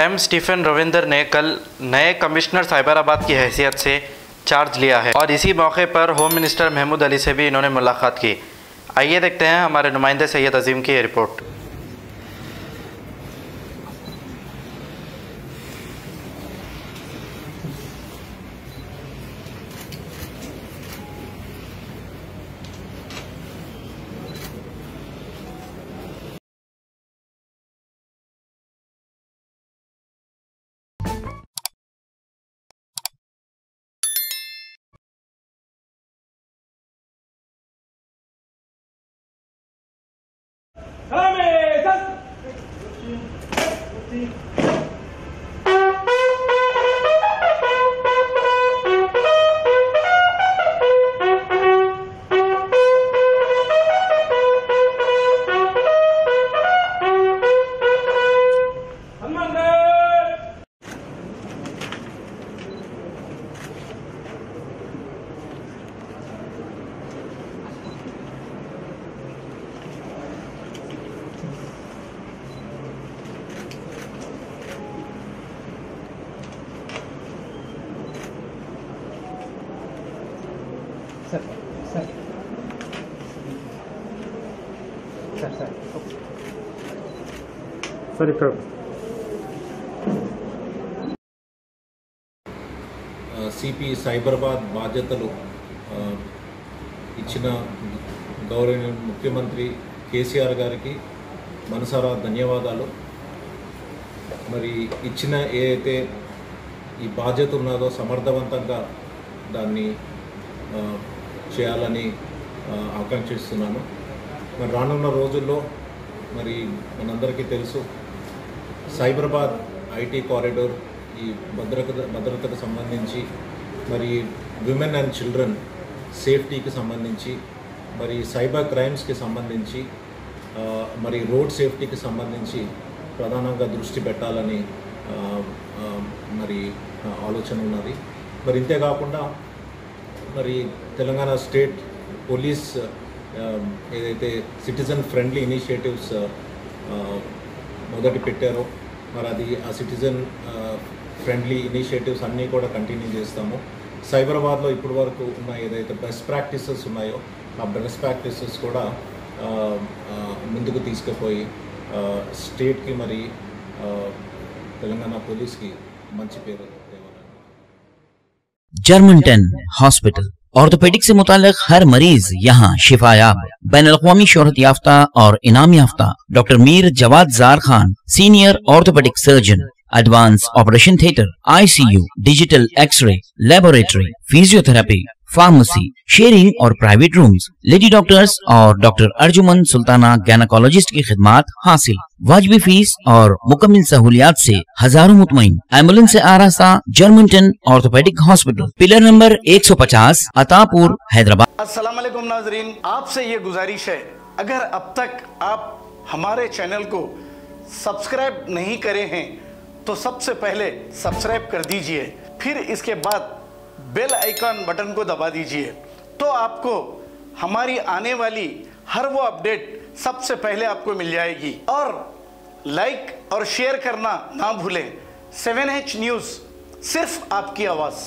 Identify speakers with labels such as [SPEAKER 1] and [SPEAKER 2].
[SPEAKER 1] M Stephen Ravinder ने कल नए कमिश्नर साइबराबाद की हैसियत से चार्ज लिया है और इसी मौके पर होम मिनिस्टर महमूद अली से भी इन्होंने मुलाकात की। आइए देखते हैं हमारे नुमाइंदे सैयद अजीम की रिपोर्ट।
[SPEAKER 2] సరే ఇక్కడ
[SPEAKER 3] సిపి సైబరాబాద్ బాధ్యతలు ఇచ్చిన గౌరవనీయ ముఖ్యమంత్రి కేసీఆర్ గారికి మనసారా ధన్యవాదాలు। మరి ఇచ్చిన ఏదైతే ఈ బాధ్యత ఉన్నదో సమర్థవంతంగా దాన్ని చేయాలని ఆకాంక్షిస్తున్నాను। మరి రానున్న రోజుల్లో మరి మనందరికీ తెలుసు సైబరాబాద్ ఐటీ కారిడార్ ఈ భద్రతకు సంబంధించి మరి విమెన్ అండ్ చిల్డ్రన్ సేఫ్టీకి సంబంధించి మరి సైబర్ క్రైమ్స్కి సంబంధించి మరి రోడ్ సేఫ్టీకి సంబంధించి ప్రధానంగా దృష్టి పెట్టాలని మరి ఆలోచన ఉన్నది। మరి ఇంతే కాకుండా మరి తెలంగాణ స్టేట్ పోలీస్ ఏదైతే సిటిజన్ ఫ్రెండ్లీ ఇనిషియేటివ్స్ మొదటి పెట్టారో మరి అది ఆ సిటిజన్ ఫ్రెండ్లీ ఇనిషియేటివ్స్ అన్నీ కూడా కంటిన్యూ చేస్తాము। సైబరాబాద్లో ఇప్పటి వరకు ఉన్న ఏదైతే బెస్ట్ ప్రాక్టీసెస్ ఉన్నాయో ఆ బెస్ట్ ప్రాక్టీసెస్ కూడా ముందుకు తీసుకుపోయి స్టేట్కి మరి తెలంగాణ పోలీస్కి మంచి పేరు తేవాలని।
[SPEAKER 4] जर्मन 10 हॉस्पिटल ऑर्थोपेडिक से मुताल्लिक हर मरीज यहाँ शिफायाब। बैनुल-अक़वामी शोहरत याफ्ता और इनाम याफ्ता doctor Mir Jawad Zar Khan, senior orthopaedic surgeon, advance operation theatre, ICU, digital x-ray, laboratory, physiotherapy, pharmacy, sharing और प्राइवेट रूम्स, लेडी डॉक्टर्स और डॉक्टर अर्जुमन सुल्ताना गैनकोलॉजिस्ट की खिदमात हासिल। वाजिबी फीस और मुकम्मल सहूलियात से हजारों मुतमईन। एम्बुलेंस से आरास्ता German 10 orthopaedic hospital, pillar number 150, Attapur, Hyderabad.
[SPEAKER 5] अस्सलाम वालेकुम नाजरीन, आपसे ये गुजारिश है, अगर अब तक आप हमारे चैनल को सब्सक्राइब नहीं करे हैं तो सबसे पहले सब्सक्राइब कर दीजिए, फिर इसके बाद बेल आइकन बटन को दबा दीजिए, तो आपको हमारी आने वाली हर वो अपडेट सबसे पहले आपको मिल जाएगी। और लाइक और शेयर करना ना भूलें। 7H न्यूज़, सिर्फ आपकी आवाज़।